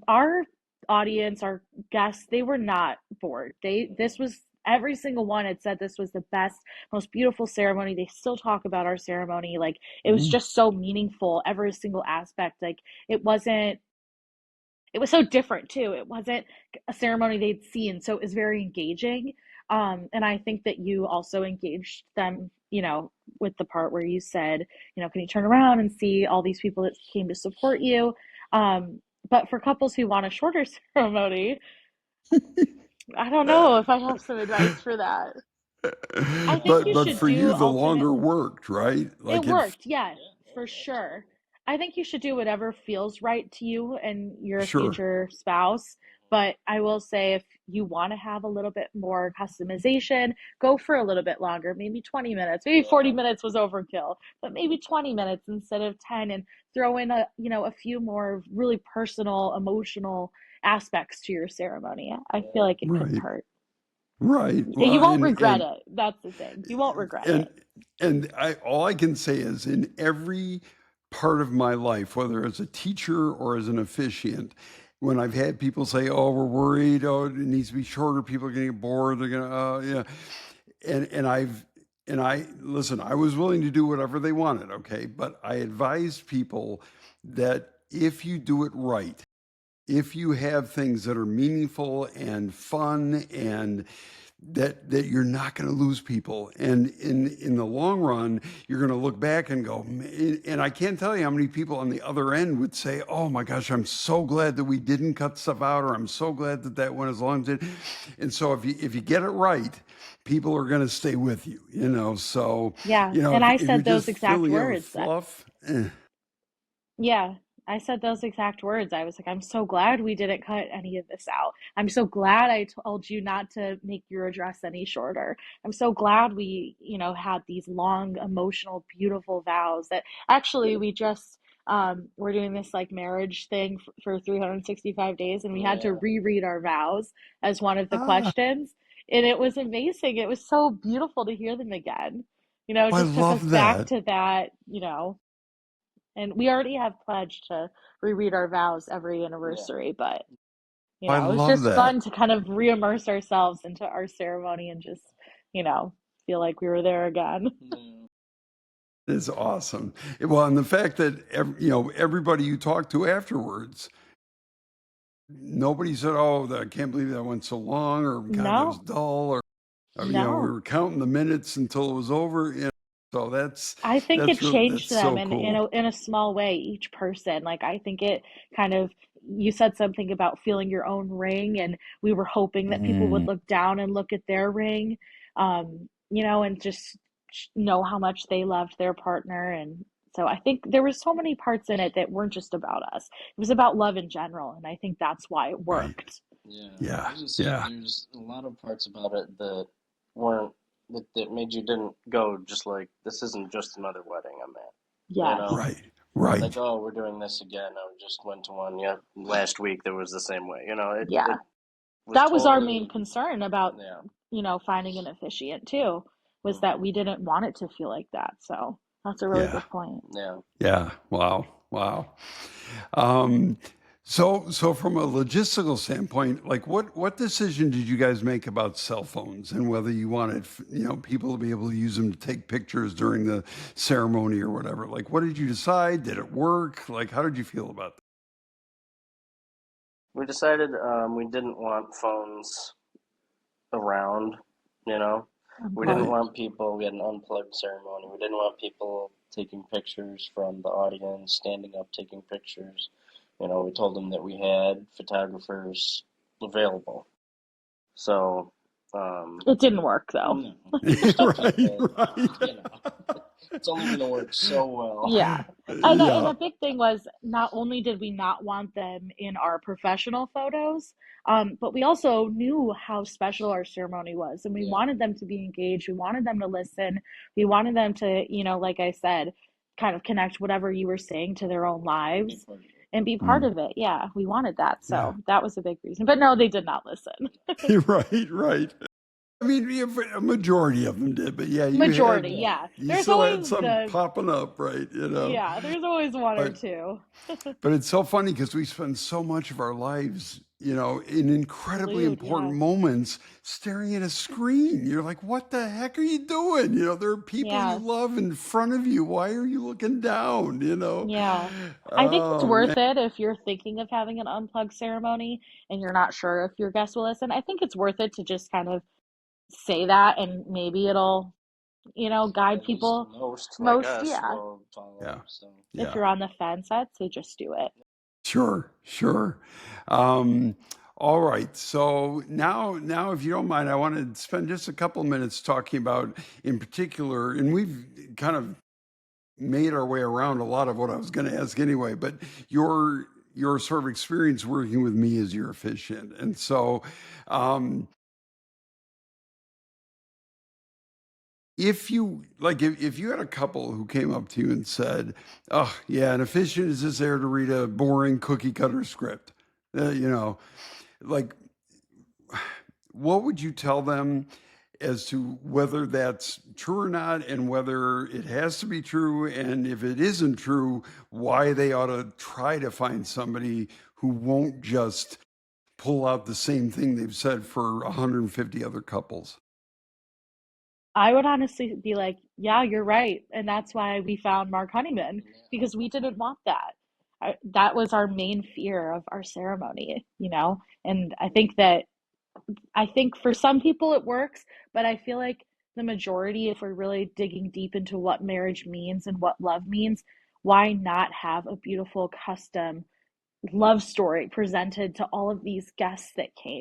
our audience, our guests, they were not bored. This was every single one had said this was the best, most beautiful ceremony. They still talk about our ceremony. Like it was Mhm. just so meaningful, every single aspect. Like it wasn't it was so different too. It wasn't a ceremony they'd seen, so it was very engaging. And I think that you also engaged them, with the part where you said, can you turn around and see all these people that came to support you? But for couples who want a shorter ceremony, I don't know if I have some advice for that. I think you But should for do you, the alternate. longer worked, right? It Like it. worked, yeah, for sure. I think you should do whatever feels right to you and your Sure. future spouse. But I will say, if you want to have a little bit more customization, go for a little bit longer, maybe 20 minutes. Maybe 40 minutes was overkill, but maybe 20 minutes instead of 10, and throw in a few more really personal, emotional aspects to your ceremony. I feel like it couldn't Right. hurt. Right. Well, You won't regret it. That's the thing. You won't regret and it. I all I can say is in every part of my life, whether as a teacher or as an officiant, when I've had people say, "Oh, we're worried. Oh, it needs to be shorter. People are going to get bored. They're going to, yeah," and I listen. I was willing to do whatever they wanted. Okay, but I advised people that if you do it right, if you have things that are meaningful and fun and that you're not going to lose people, and in the long run you're going to look back and go, and I can't tell you how many people on the other end would say, oh my gosh, I'm so glad that we didn't cut stuff out, or I'm so glad that that went as long as it. And so if you get it right, people are going to stay with you, so Yeah, and I if you're said those just exact filling it with words. fluff, Yeah, I said those exact words. I was like, I'm so glad we didn't cut any of this out. I'm so glad I told you not to make your address any shorter. I'm so glad we, had these long, emotional, beautiful vows that actually we just we're doing this like marriage thing for 365 days, and we had to reread our vows as one of the ah, questions. And it was amazing. It was so beautiful to hear them again. It I just took us love back that. to that, and we already have pledged to reread our vows every anniversary, but I it was love just that. fun to kind of re-immerse ourselves into our ceremony and just, you know, feel like we were there again. It's awesome. Well, and the fact that everybody you talk to afterwards, nobody said, "Oh, I can't believe that went so long," or "God, that was No, dull," or we no. were counting the minutes until it was over. So I think it that's changed them so in cool. in a small way, each person. Like I think it kind of you said something about feeling your own ring, and we were hoping that people would Mm, look down and look at their ring, and just know how much they loved their partner. And So I think there were so many parts in it that weren't just about us. It was about love in general, and I think that's why it Right. worked. Yeah, I Yeah. was gonna say Yeah. there's a lot of parts about it that weren't that made you didn't go just like this isn't just another wedding I'm at. You Yes. know, Right. like Right. oh we're doing this again. I just went to one. Yeah, last week there was the same way. You know, it Yeah. was That was our main totally concern about, yeah. finding an officiant too, was that Hmm. we didn't want it to feel like that. So that's a really Yeah. good point. Yeah. Yeah. Wow. Wow. Um, so from a logistical standpoint, like what decision did you guys make about cell phones and whether you wanted, people to be able to use them to take pictures during the ceremony or whatever? Like, what did you decide? Did it work? Like, how did you feel about We decided we didn't want phones around, you know. We that? didn't Unplugged. Right. want people, we had an unplugged ceremony. We didn't want people taking pictures from the audience, standing up taking pictures. You know, we told them that we had photographers available. So, um, It didn't work though. no, there's still Right. people, Right. you know, it's only going to work so well. Yeah. And Yeah. the big thing was, not only did we not want them in our professional photos, but we also knew how special our ceremony was, and we Yeah, wanted them to be engaged. We wanted them to listen. We wanted them to, like I said, kind of connect whatever you were saying to their own be lives part of it. and be part Mm, of it. Yeah, we wanted that. yeah. So that was a big reason. But no, they did not listen. Right. Right. I mean, yeah, a majority of them did, but yeah, Majority, Yeah, yeah. you There's still had always some popping up, right? yeah, there's always one or But two. but it's so funny because we spend so much of our lives, in incredibly Glued, important yes. moments staring at a screen. You're like, what the heck are you doing? There are people you Yes. love in front of you. Why are you looking down? Yeah. I think it's Oh man. worth it if you're thinking of having an unplugged ceremony and you're not sure if your guests will listen. I think it's worth it to just kind of say that, and maybe it'll, guide at least people. most like Most, us yeah. will follow. Yeah. So, If Yeah. you're on the fence, I'd say just do it. Sure, sure. Um, all right. So now, if you don't mind, I want to spend just a couple of minutes talking about, in particular, and we've kind of made our way around a lot of what I was going to ask anyway. But your sort of experience working with me as your officiant, and so um, if you had a couple who came up to you and said, "Oh, yeah, an officiant is just there to read a boring cookie cutter script," you know, like what would you tell them as to whether that's true or not, and whether it has to be true, and if it isn't true, why they ought to try to find somebody who won't just pull out the same thing they've said for 150 other couples? I would honestly be like, yeah, you're right. And that's why we found Mark Honeyman, because we didn't want that. That was our main fear of our ceremony, And I think for some people it works, but I feel like the majority, if we're really digging deep into what marriage means and what love means, why not have a beautiful custom love story presented to all of these guests that came?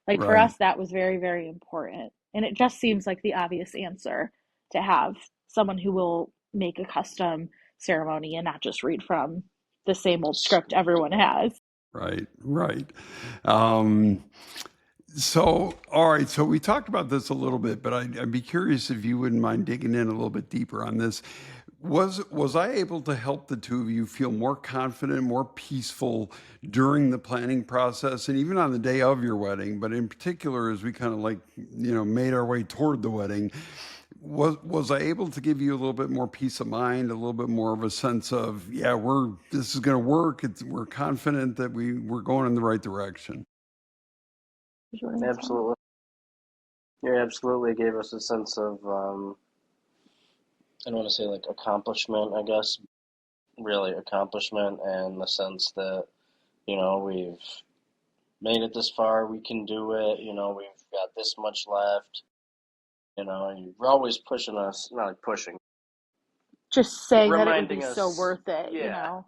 Like for Right, us, that was very, very important. And it just seems like the obvious answer to have someone who will make a custom ceremony and not just read from the same old script everyone has. right, right. Um, So, all right. So we talked about this a little bit, but I'd be curious if you wouldn't mind digging in a little bit deeper on this. Was I able to help the two of you feel more confident, more peaceful during the planning process, and even on the day of your wedding? But in particular, as we kind of made our way toward the wedding, was I able to give you a little bit more peace of mind, a little bit more of a sense of, yeah, this is going to work. We're confident that we're going in the right direction. absolutely. You absolutely gave us a sense of, I don't want to say like accomplishment, I guess, really accomplishment, and the sense that, we've made it this far, we can do it, we've got this much left, and you're always pushing us, not like pushing, Just saying that it would be reminding so us, worth it, yeah,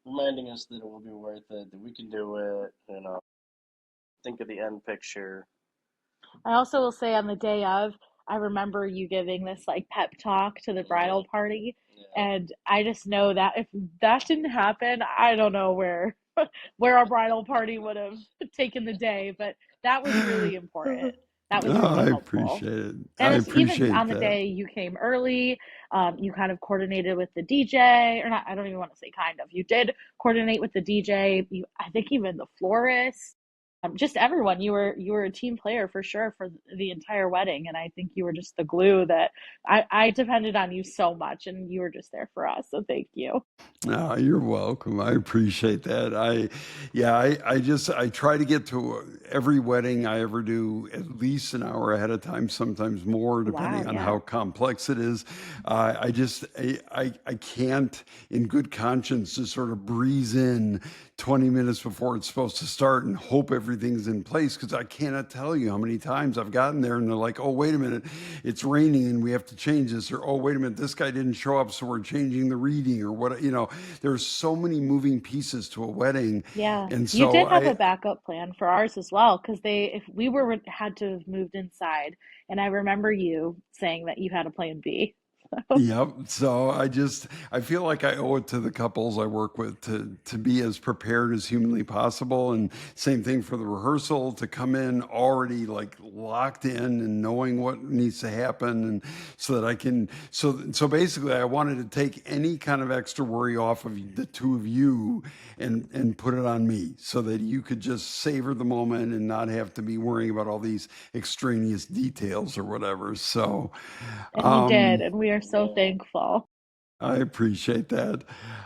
reminding us that it will be worth it, that we can do it, think of the end picture. I also will say on the day of, I remember you giving this like pep talk to the Hmm. bridal party. Yeah. And I just know that if that didn't happen, I don't know where our bridal party would have taken the day, but that was really important. That was Oh, really I helpful. appreciate it. I And it's even appreciate on the that. day you came early, you kind of coordinated with the DJ, or not, I don't even want to say kind of. You did coordinate with the DJ. I think even the florist, just everyone. You were a team player for sure for the entire wedding, and I think you were just the glue that I depended on you so much, and you were just there for us. So thank you. No, you're welcome. I appreciate that. Yeah, I try to get to every wedding I ever do at least an hour ahead of time, sometimes more, Wow, depending on yeah. how complex it is. I can't, in good conscience, just sort of breeze in 20 minutes before it's supposed to start and hope everything's in place because I cannot tell you how many times I've gotten there and they're like, oh, wait a minute, it's raining and we have to change this, or oh, wait a minute, this guy didn't show up, so we're changing the reading, or what, there's so many moving pieces to a wedding. Yeah, And you so did have a backup plan for ours as well, because if we were had to have moved inside, and I remember you saying that you had a plan B. yep. So I feel like I owe it to the couples I work with to be as prepared as humanly possible. And same thing for the rehearsal, to come in already like locked in and knowing what needs to happen, and so that I can so basically I wanted to take any kind of extra worry off of the two of you and put it on me so that you could just savor the moment and not have to be worrying about all these extraneous details or whatever. So And you did, um and we are so Yeah. thankful. I appreciate that.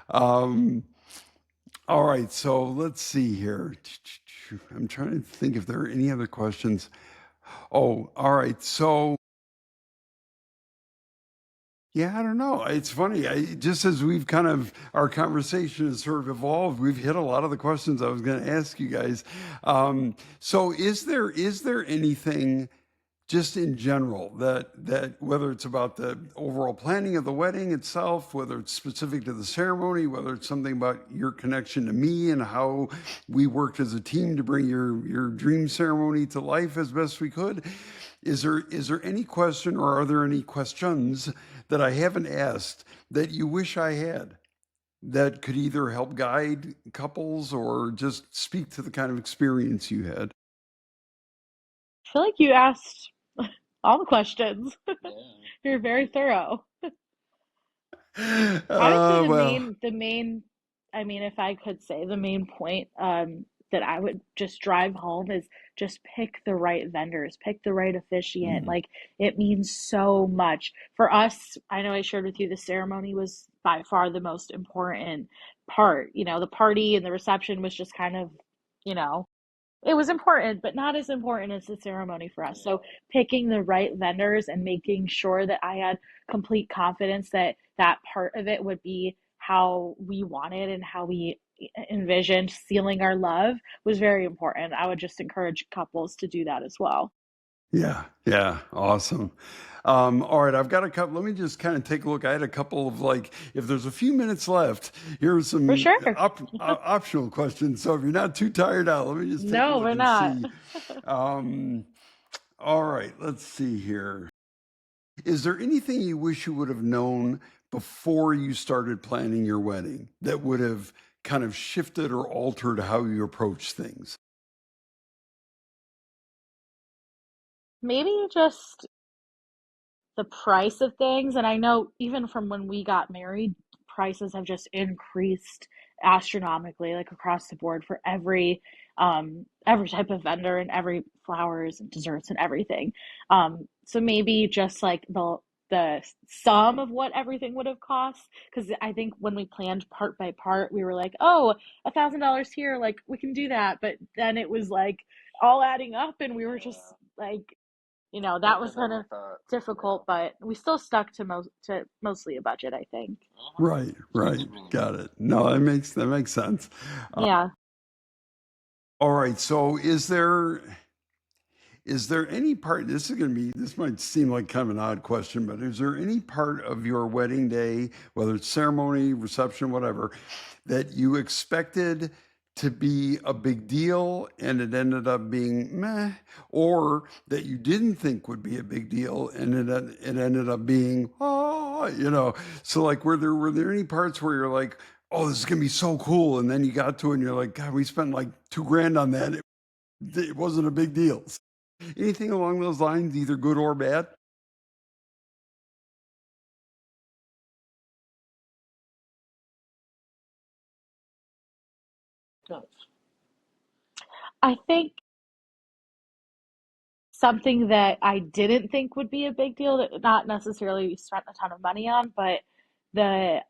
Um, all right, so let's see here. I'm trying to think if there are any other questions. Oh, all right. So, yeah, I don't know. It's funny. Just as we've kind of, our conversation has sort of evolved, we've hit a lot of the questions I was going to ask you guys. So, is there anything just in general that whether it's about the overall planning of the wedding itself, whether it's specific to the ceremony, whether it's something about your connection to me and how we worked as a team to bring your dream ceremony to life as best we could, is there any question, or are there any questions that I haven't asked that you wish I had, that could either help guide couples or just speak to the kind of experience you had? I feel like you asked all the questions. Yeah. You're very thorough. Honestly, the Well, main, the main, I mean, if I could say the main point that I would just drive home is just pick the right vendors, pick the right officiant. mm, Like it means so much for us. I know I shared with you the ceremony was by far the most important part. The party and the reception was just kind of, you know, it was important, but not as important as the ceremony for us. So Yeah. picking the right vendors and making sure that I had complete confidence that that part of it would be how we wanted and how we envisioned sealing our love was very important. I would just encourage couples to do that as well. yeah, yeah, awesome. All right, I've got a couple. Let me just kind of take a look. I had a couple of like, if there's a few minutes left, here's For some sure. optional questions. So if you're not too tired out, let me just take a No, look we're and not. see. Um, all right, let's see here. Is there anything you wish you would have known before you started planning your wedding that would have kind of shifted or altered how you approach things? Maybe just the price of things. And I know even from when we got married, prices have just increased astronomically, like across the board for every type of vendor and every flowers and desserts and everything. So maybe just like the sum of what everything would have cost, because I think when we planned part by part, we were like, oh, $1,000 here, like we can do that, but then it was like all adding up, and we were just Yeah. like, that Quicker was than kind we of thought. Yeah. difficult, but we still stuck to mostly a budget, I think. Right, Seems right. reasonable. Got it. No, that makes sense. Yeah. All right. So is there any part, this might seem like kind of an odd question, but is there any part of your wedding day, whether it's ceremony, reception, whatever, that you expected to be a big deal and it ended up being meh, or that you didn't think would be a big deal and it ended up being, oh? saw it, So like, were there any parts where you're like, oh, this is gonna be so cool, and then you got to it and you're like, God, we spent like $2,000 on that. It wasn't a big deal. Anything along those lines, either good or bad? I think something that I didn't think would be a big deal, that not necessarily spent a ton of money on, but the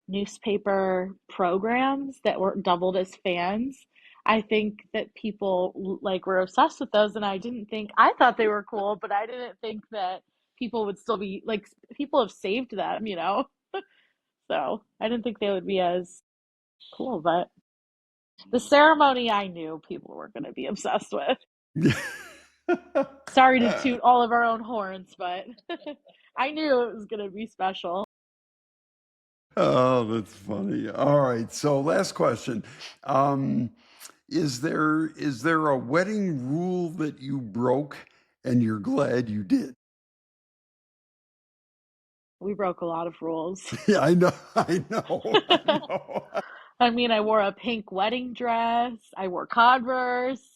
newspaper programs that were doubled as fans. I think that people like were obsessed with those, and I thought they were cool, but I didn't think that people would still be like, people have saved them. So I didn't think they would be as cool, but the ceremony I knew people were going to be obsessed with. Sorry to toot all of our own horns, but I knew it was going to be special. Oh, that's funny. All right. So last question. Um, is there a wedding rule that you broke and you're glad you did? We broke a lot of rules. Yeah, I know. I know. I know. I mean, I wore a pink wedding dress. I wore Converse.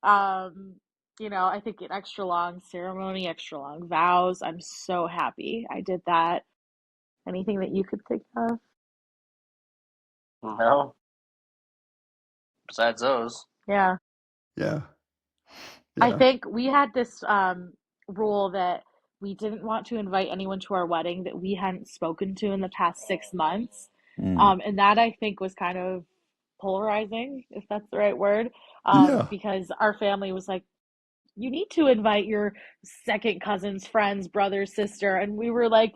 Um, I think an extra long ceremony, extra long vows. I'm so happy I did that. Anything that you could think of? No, besides those. Yeah. Yeah. I Yeah. think we had this rule that we didn't want to invite anyone to our wedding that we hadn't spoken to in the past 6 months. Mm. And that I think was kind of polarizing, if that's the right word, Yeah. because our family was like, you need to invite your second cousin's friends, brother, sister. And we were like,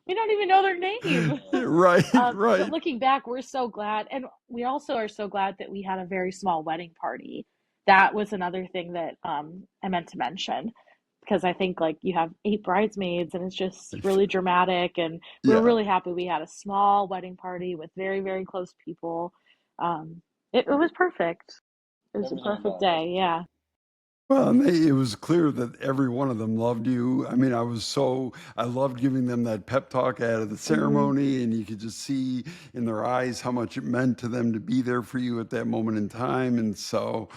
we don't even know their name. Right. But Right. looking back, we're so glad. And we also are so glad that we had a very small wedding party. That was another thing that I meant to mention, because I think like you have 8 bridesmaids and it's just really dramatic. And we were Yeah. really happy we had a small wedding party with very, very close people. It was perfect. It was a perfect day. Yeah. Well, and it was clear that every one of them loved you. I mean, I loved giving them that pep talk out of the Hmm. ceremony, and you could just see in their eyes how much it meant to them to be there for you at that moment in time. And so,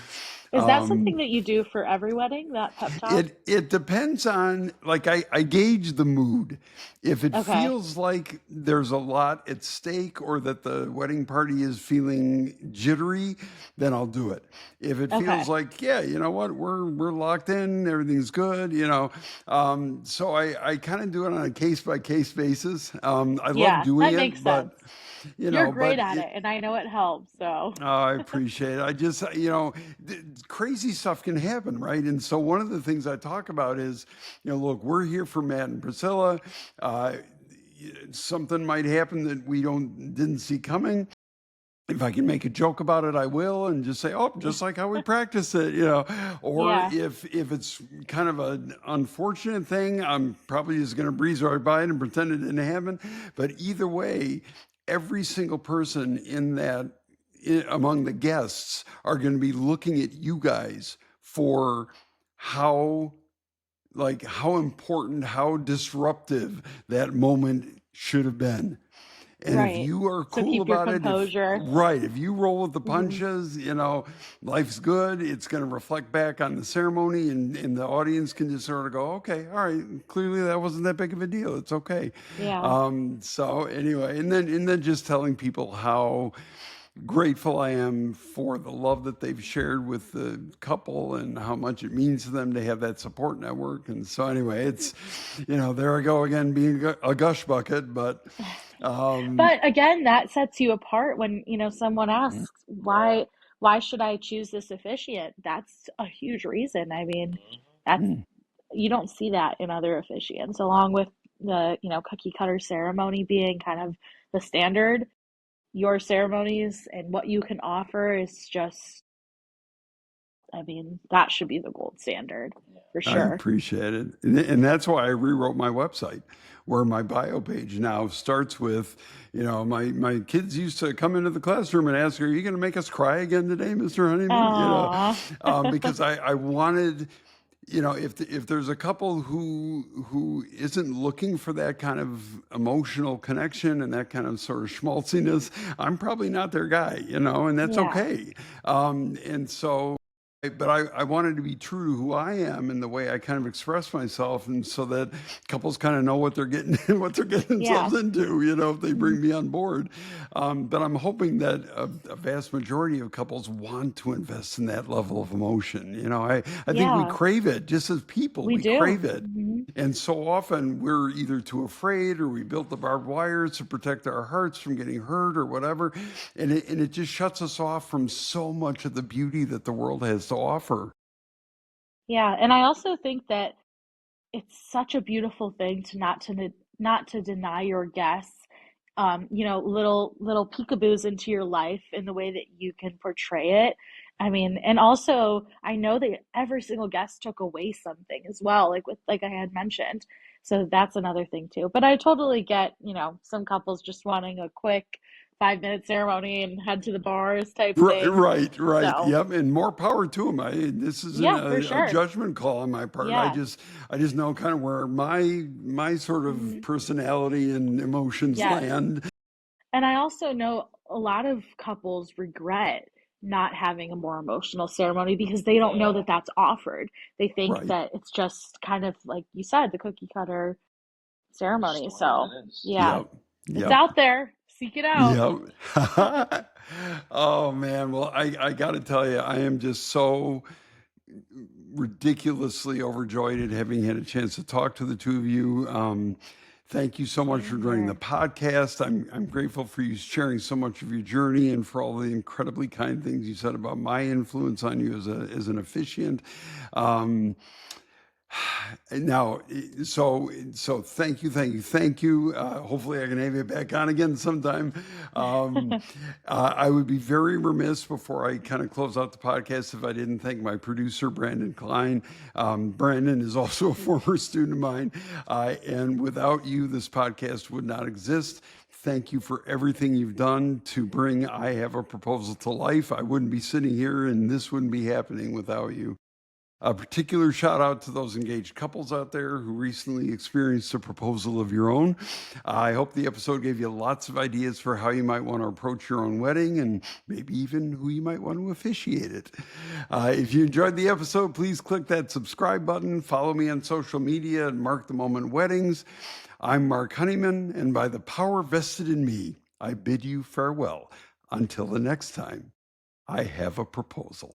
Is that something um, that you do for every wedding, that pep talk? it depends on, like, I gauge the mood. If it Okay. feels like there's a lot at stake or that the wedding party is feeling jittery, then I'll do it. If it feels Okay. like, yeah, you know what, we're locked in, everything's good, so I kind of do it on a case by case basis. I love Yeah, doing that it, makes sense. but You're but great at it it, and I know it helps, so. Oh, I appreciate it. I just, crazy stuff can happen, right? And so one of the things I talk about is, look, we're here for Matt and Priscilla. Uh, Something might happen that we didn't see coming. If I can make a joke about it, I will, and just say, "Oh, just like how we practice it." Or Yeah, if it's kind of an unfortunate thing, I'm probably just going to breeze right by it and pretend it didn't happen. But either way, every single person among the guests are going to be looking at you guys for how how important, how disruptive that moment should have been. And if right. you are So cool keep your about it, composure. if you roll with the Mhm. punches, life's good. It's going to reflect back on the ceremony, and the audience can just sort of go, okay, all right, clearly that wasn't that big of a deal. It's okay. Yeah. So anyway, and then just telling people how grateful I am for the love that they've shared with the couple and how much it means to them to have that support network. And so anyway, it's, there I go again being a gush bucket, but um, But again, that sets you apart when, someone asks, why should I choose this officiant? That's a huge reason. I mean, that's mm, you don't see that in other officiants, along with the, cookie cutter ceremony being kind of the standard. Your ceremonies and what you can offer is just, I mean, that should be the gold standard for I sure. appreciate it. And that's why I rewrote my website, where my bio page now starts with, my kids used to come into the classroom and ask, are you going to make us cry again today, Mr. Honeyman? Aww. Because I wanted if there's a couple who isn't looking for that kind of emotional connection and that kind of sort of schmaltziness, I'm probably not their guy, and that's Yeah. okay. And so, but I wanted to be true to who I am and the way I kind of express myself, and so that couples kind of know what they're getting what they're getting Yeah. themselves into, if they Mhm. bring me on board. But I'm hoping that a vast majority of couples want to invest in that level of emotion. I think we Yeah, crave it just as people. we We do. crave it. Hmm. And so often we're either too afraid or we built the barbed wires to protect our hearts from getting hurt or whatever. And it just shuts us off from so much of the beauty that the world has to offer. Yeah, and I also think that it's such a beautiful thing to not to deny your guests, little peekaboos into your life in the way that you can portray it. I mean, and also I know that every single guest took away something as well, like I had mentioned. So that's another thing too. But I totally get, some couples just wanting a quick 5-minute ceremony and head to the bars type Right, thing. right, right. So Yep, and more power to them. This isn't yeah, for a sure. judgment call on my part. I Yeah. just, I just know kind of where my sort of Hmm. personality and emotions Yes. land. And I also know a lot of couples regret not having a more emotional ceremony because they don't know that that's offered. They think Right. that it's just kind of like you said, the cookie cutter ceremony. Just the way that So, it is. yeah, Yep. it's Yep. out there. Seek it out. Yep. Oh man. Well, I got to tell you, I am just so ridiculously overjoyed at having had a chance to talk to the two of you. Thank you so much for Same joining the here. podcast. I'm grateful for you sharing so much of your journey and for all the incredibly kind things you said about my influence on you as an officiant. Um, Now, so thank you. Hopefully, I can have you back on again sometime. Um, I would be very remiss before I kind of close out the podcast if I didn't thank my producer, Brandon Klein. Brandon is also a former student of mine, and without you, this podcast would not exist. Thank you for everything you've done to bring I Have a Proposal to life. I wouldn't be sitting here, and this wouldn't be happening without you. A particular shout out to those engaged couples out there who recently experienced a proposal of your own. I hope the episode gave you lots of ideas for how you might want to approach your own wedding and maybe even who you might want to officiate it. If you enjoyed the episode, please click that subscribe button, follow me on social media, and Mark the Moment Weddings. I'm Mark Honeyman, and by the power vested in me, I bid you farewell. Until the next time, I have a proposal.